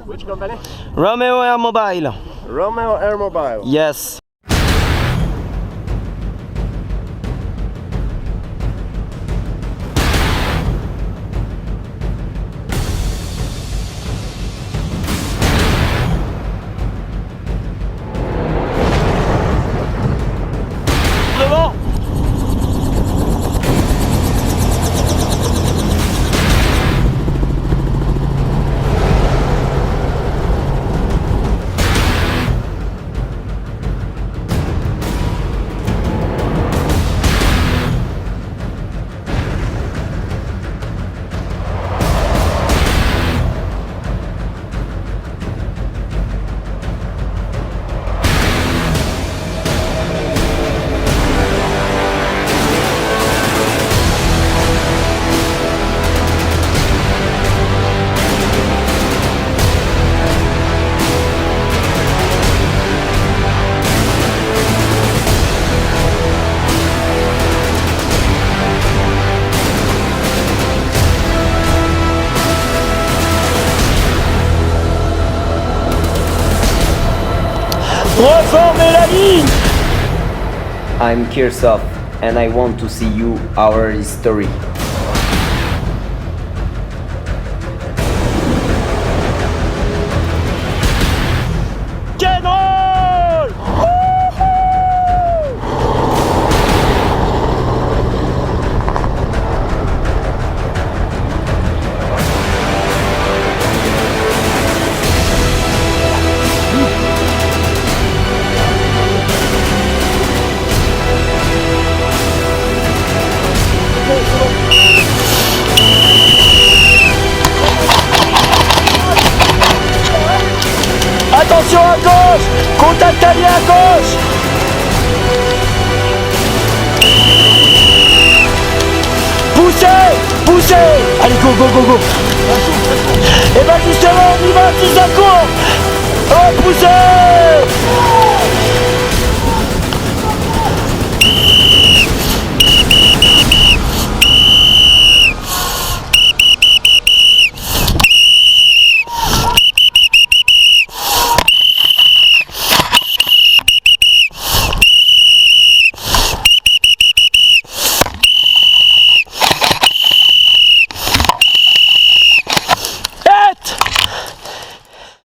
Which company? Romeo Air Mobile. Romeo Air Mobile. Yes. Devant. Reformez la ligne. I'm Kirsoff and I want to see you our history. Canon. Attention à gauche. Contact allié à gauche. Poussez. Poussez. Allez, go, go, go, go. Et ben justement, on y va, si ça court. Oh, poussez.